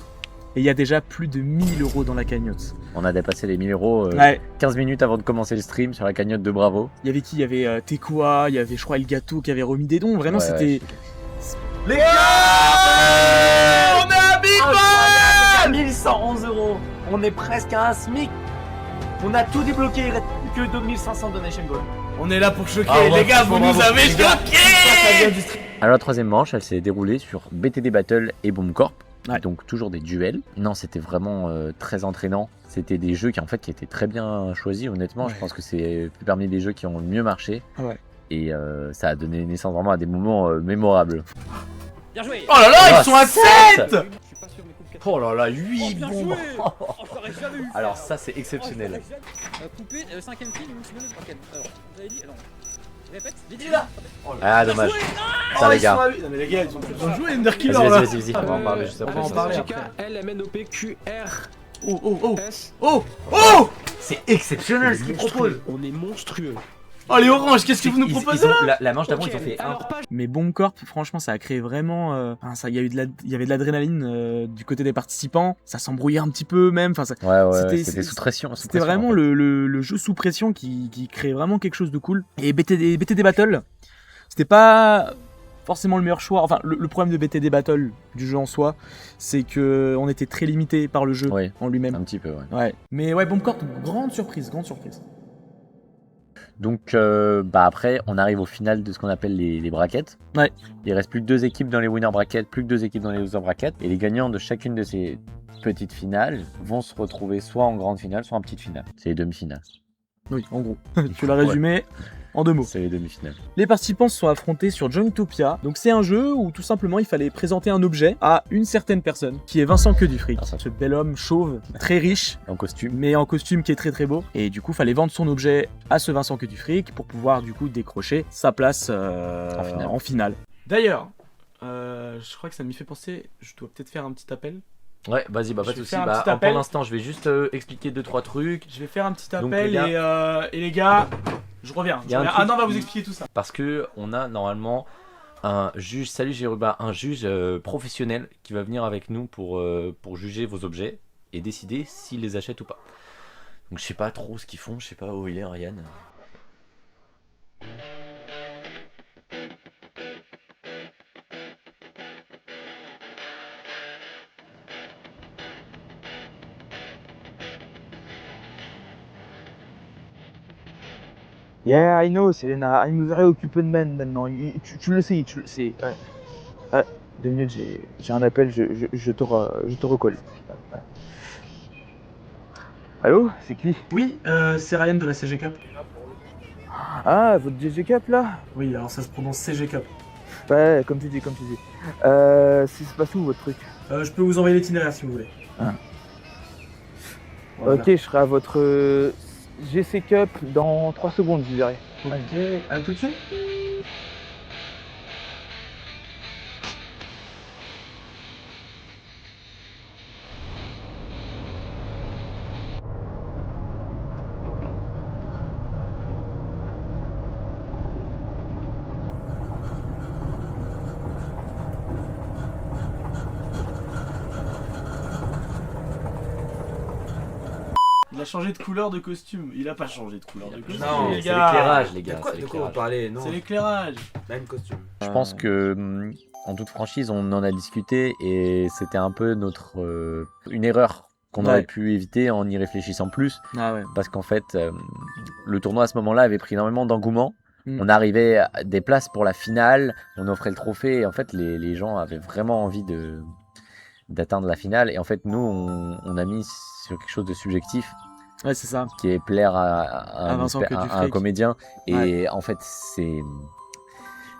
et il y a déjà plus de 1000 € dans la cagnotte. On a dépassé les 1000 € Ouais. 15 minutes avant de commencer le stream sur la cagnotte de Bravo. Il y avait qui? Il y avait Tekua, il y avait je crois El Gato qui avait remis des dons, vraiment Ouais, c'était... Les gars, on est à Big 1111 €. On est presque à un SMIC. On a tout débloqué, il reste plus que 2500 donation gold. On est là pour choquer, les gars, vous nous avez choqués. Alors la troisième manche, elle s'est déroulée sur BTD Battle et Bomb Corp. Donc toujours des duels. Non, c'était vraiment très entraînant. C'était des jeux qui étaient très bien choisis, honnêtement. Je pense que c'est parmi les jeux qui ont le mieux marché. Ouais. Et ça a donné naissance vraiment à des moments mémorables. Bien joué. Oh là là, ils sont à 7. Oh là là, 8 bombes. Alors Alors ça c'est exceptionnel. Coupé, 5ème kill, une semaine de 3ème. Alors, vous avez dit, alors, je répète, vite là. Ah dommage. Ça les gars. Non mais les gars, ils ont plus besoin de jouer Underkiller Vas-y, là. vas-y, on va en parler juste après. On va en parler JK, après. L, MNOP, QR. Oh S. Oh Oh C'est exceptionnel ce qu'ils proposent. On est monstrueux. Oh les oranges, qu'est-ce que vous nous proposez là? La manche d'avant ils ont fait un. Mais Bomb Corp, franchement, ça a créé vraiment... il y avait de l'adrénaline du côté des participants. Ça s'embrouillait un petit peu même. Enfin, Ouais, c'était sous pression. C'était vraiment en fait. le jeu sous pression qui créait vraiment quelque chose de cool. Et BTD Battle, c'était pas forcément le meilleur choix. Enfin, le problème de BTD Battle, du jeu en soi, c'est que on était très limité par le jeu en lui-même. Un petit peu, ouais. Mais ouais, Bomb Corp, grande surprise. Donc après, on arrive au final de ce qu'on appelle les brackets. Ouais. Il reste plus que 2 équipes dans les winner brackets, plus que 2 équipes dans les loser brackets. Et les gagnants de chacune de ces petites finales vont se retrouver soit en grande finale, soit en petite finale. C'est les demi-finales. Oui, en gros. Tu l'as résumé en 2 mots. C'est les demi-finales. Les participants se sont affrontés sur Jointopia. Donc c'est un jeu où tout simplement il fallait présenter un objet à une certaine personne, qui est Vincent Que du Fric. Ce bel homme chauve, très riche. En costume. Mais en costume qui est très très beau. Et du coup, il fallait vendre son objet à ce Vincent Que du Fric pour pouvoir du coup décrocher sa place en finale. D'ailleurs, je crois que ça m'y fait penser, je dois peut-être faire un petit appel. Ouais, vas-y, pas de soucis. Pour l'instant, je vais juste expliquer 2-3 trucs. Je vais faire un petit appel. Donc, les gars, et les gars, je reviens. Adam va vous expliquer tout ça. Parce que on a normalement un juge, salut Jéruba, un juge professionnel qui va venir avec nous pour juger vos objets et décider s'il les achète ou pas. Donc je sais pas trop ce qu'ils font, je sais pas où il est, Ryan. Yeah, I know, Selena. I'm very occupied man maintenant. Tu le sais, Ouais. Ah, 2 minutes, j'ai un appel, je te recolle. Ouais. Allô, c'est qui? Oui, c'est Ryan de la CG Cup. Ah, votre GG Cup là? Oui, alors ça se prononce CG Cup. Ouais, comme tu dis. Ça se passe où votre truc? Je peux vous envoyer l'itinéraire si vous voulez. Ah. Voilà. Ok, je serai à votre GC Cup dans 3 secondes, je dirais. Ok, à tout de suite. a changé de couleur de costume. Il a pas changé de couleur de costume. Non, les c'est gars. l'éclairage, les gars. De quoi vous parlez? Non. C'est l'éclairage. Même costume. Je pense que, en toute franchise, on en a discuté et c'était un peu une erreur qu'on aurait pu éviter en y réfléchissant plus. Ah ouais. Parce qu'en fait, le tournoi à ce moment-là avait pris énormément d'engouement. On arrivait à des places pour la finale, on offrait le trophée et en fait les gens avaient vraiment envie d'atteindre la finale. Et en fait nous on a mis sur quelque chose de subjectif. Ouais, c'est ça. Qui est plaire à un comédien. Et en fait ça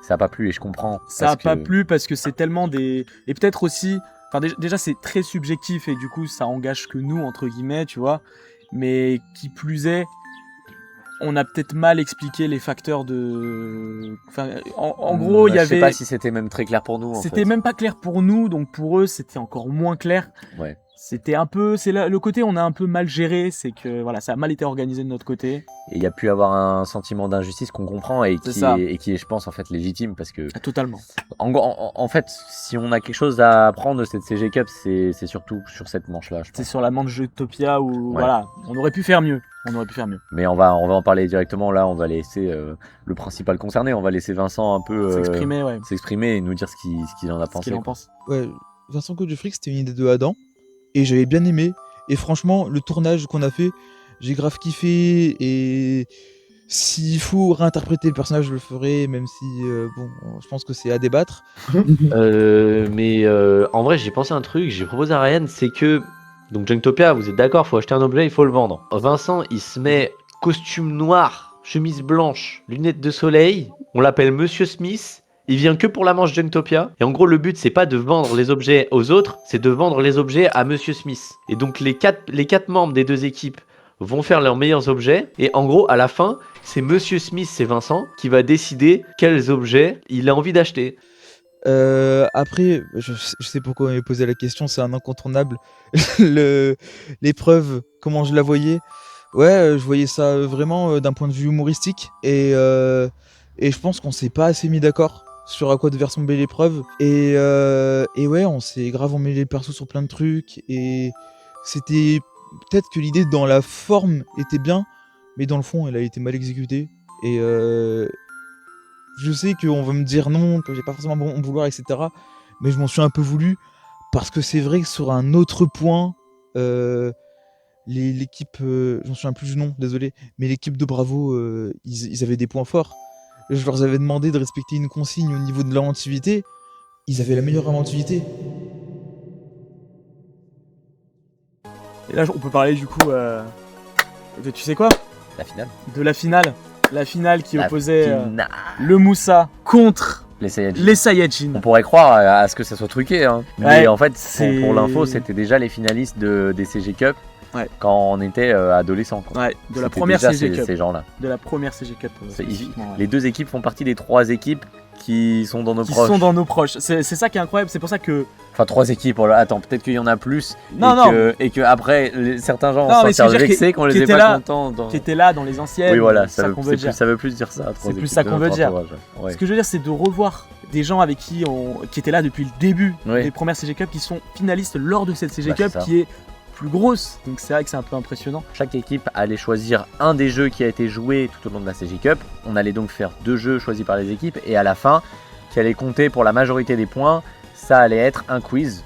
n'a pas plu et je comprends. Ça n'a pas plu parce que c'est tellement des... Et peut-être aussi... Enfin déjà c'est très subjectif et du coup ça engage que nous entre guillemets tu vois. Mais qui plus est... On a peut-être mal expliqué les facteurs de... Enfin, en gros, il y avait... Je sais pas si c'était même très clair pour nous. C'était même pas clair pour nous, donc pour eux, c'était encore moins clair. Ouais. C'était un peu... C'est le côté on a un peu mal géré, c'est que voilà, ça a mal été organisé de notre côté. Et il y a pu avoir un sentiment d'injustice qu'on comprend et qui est, je pense, en fait, légitime parce que... Totalement. En fait, si on a quelque chose à apprendre de cette CG Cup, c'est surtout sur cette manche-là. C'est sur la manche Jutopia où, voilà, on aurait pu faire mieux. Mais on va en parler directement. Là, on va laisser le principal concerné. On va laisser Vincent un peu s'exprimer et nous dire ce qu'il en a pensé. Ouais, Vincent Code du Fric, c'était une idée de Adam et j'avais bien aimé. Et franchement, le tournage qu'on a fait, j'ai grave kiffé. Et s'il faut réinterpréter le personnage, je le ferai, même si bon, je pense que c'est à débattre. Mais en vrai, j'ai pensé à un truc. J'ai proposé à Ryan, c'est que donc Junktopia, vous êtes d'accord, faut acheter un objet, il faut le vendre. Vincent, il se met costume noir, chemise blanche, lunettes de soleil. On l'appelle Monsieur Smith. Il vient que pour la manche Junktopia. Et en gros, le but, c'est pas de vendre les objets aux autres, c'est de vendre les objets à Monsieur Smith. Et donc, les quatre membres des deux équipes vont faire leurs meilleurs objets. Et en gros, à la fin, c'est Monsieur Smith, c'est Vincent, qui va décider quels objets il a envie d'acheter. Après, je sais pourquoi on m'a posé la question, c'est un incontournable. L'épreuve, comment je la voyais? Ouais, je voyais ça vraiment d'un point de vue humoristique. Et je pense qu'on s'est pas assez mis d'accord sur à quoi devait ressembler l'épreuve. Et ouais, on s'est grave emmêlé les persos sur plein de trucs. Et c'était peut-être que l'idée dans la forme était bien, mais dans le fond, elle a été mal exécutée. Et je sais qu'on va me dire non, que j'ai pas forcément bon vouloir, etc. Mais je m'en suis un peu voulu parce que c'est vrai que sur un autre point, l'équipe, je m'en souviens plus du nom, désolé, mais l'équipe de Bravo, ils avaient des points forts. Je leur avais demandé de respecter une consigne au niveau de l'inventivité. Ils avaient la meilleure inventivité. Et là, on peut parler du coup de tu sais quoi? La finale. De la finale. La finale qui opposait le Moussa contre les Saiyajin. On pourrait croire à ce que ça soit truqué, hein. Mais en fait, pour l'info, c'était déjà les finalistes des CG Cup quand on était adolescents. Ouais, de la première CG Cup. Ces gens-là. De la première CG Cup. Les deux équipes font partie des 3 équipes qui sont dans nos proches. Qui sont dans nos proches. C'est ça qui est incroyable. C'est pour ça que... Enfin, 3 équipes. Attends, peut-être qu'il y en a plus. Et que après, certains gens vont se vexer qu'on les ait pas contents. Qui étaient là dans les anciennes. Oui, voilà. Ça veut plus dire ça. C'est plus ça qu'on veut dire. Ce que je veux dire, c'est de revoir des gens avec qui étaient là depuis le début des premières CG Cup qui sont finalistes lors de cette CG Cup qui est plus grosse, donc c'est vrai que c'est un peu impressionnant. Chaque équipe allait choisir un des jeux qui a été joué tout au long de la CG Cup. On allait donc faire 2 jeux choisis par les équipes et à la fin, qui allait compter pour la majorité des points, ça allait être un quiz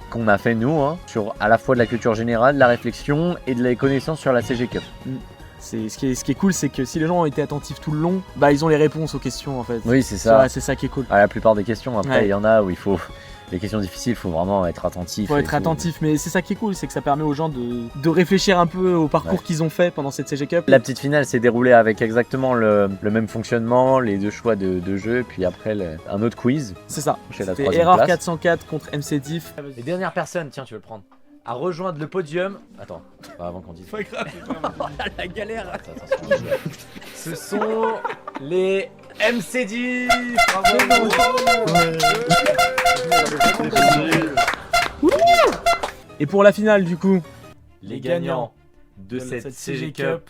qu'on a fait nous, sur à la fois de la culture générale, de la réflexion et de la connaissance sur la CG Cup. Ce qui est cool, c'est que si les gens ont été attentifs tout le long, bah ils ont les réponses aux questions en fait. Oui, c'est ça. C'est ça qui est cool. La plupart des questions, après il y en a où il faut... Les questions difficiles, il faut vraiment être attentif. Faut être attentif, mais c'est ça qui est cool, c'est que ça permet aux gens de réfléchir un peu au parcours qu'ils ont fait pendant cette CG Cup. La petite finale s'est déroulée avec exactement le même fonctionnement, les 2 choix de jeu, puis après un autre quiz. C'est ça. C'était Error 404 contre MC Diff. Les dernières personnes, tiens, tu veux le prendre, à rejoindre le podium. Attends, avant qu'on dise. Pas grave, la galère. Attends, ce sont les MC10. Bravo. Et pour la finale, du coup, les gagnants de cette CG Cup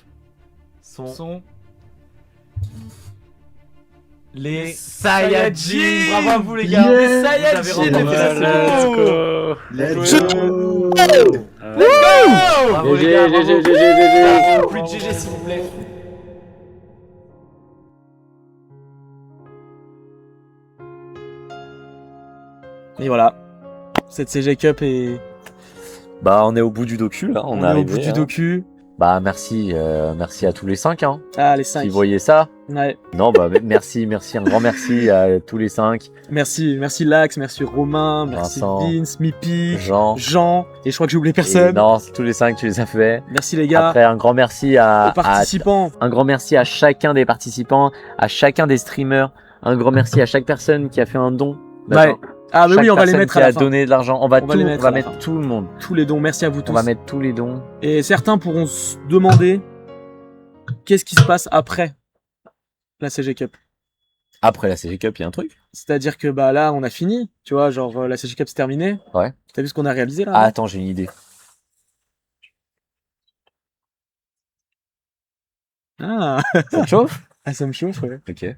sont les Saiyajin. Bravo à vous les gars. Les Saiyajin. Let's go. Bravo, GG, les gars, bravo. GG. Plus de GG, s'il vous plaît. Et voilà. Cette CG Cup est. Bah, on est au bout du docu là. On est au arrivé, bout du hein. docu. Bah, merci à tous les 5. Hein, Ah, les 5. qui voyaient ça. Ouais. Non, bah, merci, un grand merci à tous les 5. Merci Lax, merci Romain, merci Vincent, Vince, Mipi, Jean. et je crois que j'ai oublié personne. Et non, tous les 5, tu les as fait. Merci les gars. Après, un grand merci aux participants. un grand merci à chacun des participants, à chacun des streamers. Un grand merci à chaque personne qui a fait un don. Ouais. Ah, mais oui, on va les mettre à la fin. Qui a donné de l'argent. On va les mettre, mettre tout le monde. Tous les dons, merci à vous tous. On va mettre tous les dons. Et certains pourront se demander qu'est-ce qui se passe après la CG Cup. Après la CG Cup, il y a un truc. C'est-à-dire que bah là, on a fini, tu vois, genre la CG Cup c'est terminé. Ouais. T'as vu ce qu'on a réalisé là? Ah, attends, j'ai une idée. Ah. Ça te chauffe? Ah, ça me chauffe, ouais. Ok.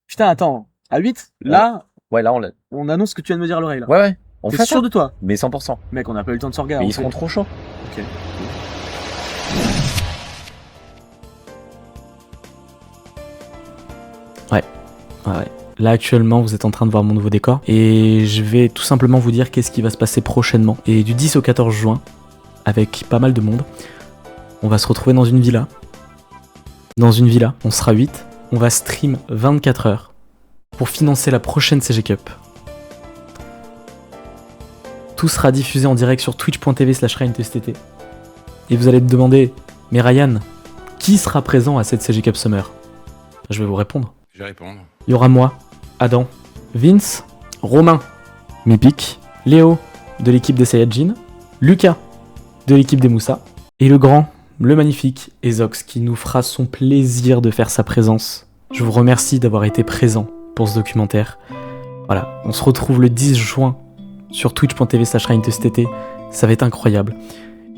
Putain, attends. À 8, là. Ouais, là, on annonce ce que tu viens de me dire à l'oreille là. Ouais. On T'es fait sûr ça de toi? Mais 100%. Mec, on n'a pas eu le temps de se regarder. Mais ils seront trop chauds. Ok. Ouais. Là actuellement vous êtes en train de voir mon nouveau décor et je vais tout simplement vous dire qu'est-ce qui va se passer prochainement. Et du 10 au 14 juin, avec pas mal de monde, on va se retrouver dans une villa. On sera 8. On va stream 24 heures pour financer la prochaine CG Cup. Tout sera diffusé en direct sur twitch.tv/RyanTSTT. Et vous allez me demander, mais Ryan, qui sera présent à cette CG Cup Summer? Je vais vous répondre. Je vais répondre. Il y aura moi, Adam, Vince, Romain, Mipik, Léo de l'équipe des Saiyajin, Lucas de l'équipe des Moussa, et le grand, le magnifique Ezox qui nous fera son plaisir de faire sa présence. Je vous remercie d'avoir été présent pour ce documentaire. Voilà, on se retrouve le 10 juin sur twitch.tv/RyanTSTT, ça va être incroyable.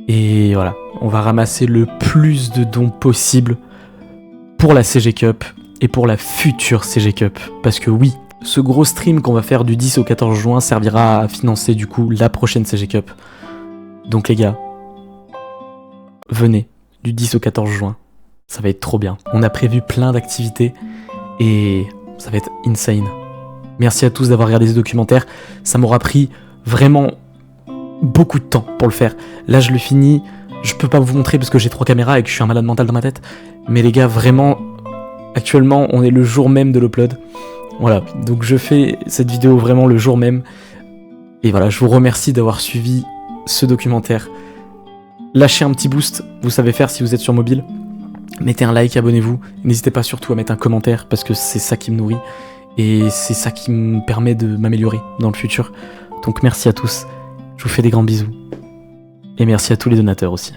Et voilà, on va ramasser le plus de dons possible pour la CG Cup et pour la future CG Cup. Parce que oui, ce gros stream qu'on va faire du 10 au 14 juin servira à financer du coup la prochaine CG Cup. Donc les gars, venez du 10 au 14 juin, ça va être trop bien. On a prévu plein d'activités et ça va être insane. Merci à tous d'avoir regardé ce documentaire, ça m'aura pris vraiment beaucoup de temps pour le faire. Là je le finis, je peux pas vous montrer parce que j'ai 3 caméras et que je suis un malade mental dans ma tête. Mais les gars, vraiment, actuellement on est le jour même de l'upload. Voilà, donc je fais cette vidéo vraiment le jour même. Et voilà, je vous remercie d'avoir suivi ce documentaire. Lâchez un petit boost, vous savez faire si vous êtes sur mobile. Mettez un like, abonnez-vous. N'hésitez pas surtout à mettre un commentaire parce que c'est ça qui me nourrit. Et c'est ça qui me permet de m'améliorer dans le futur. Donc merci à tous, je vous fais des grands bisous. Et merci à tous les donateurs aussi.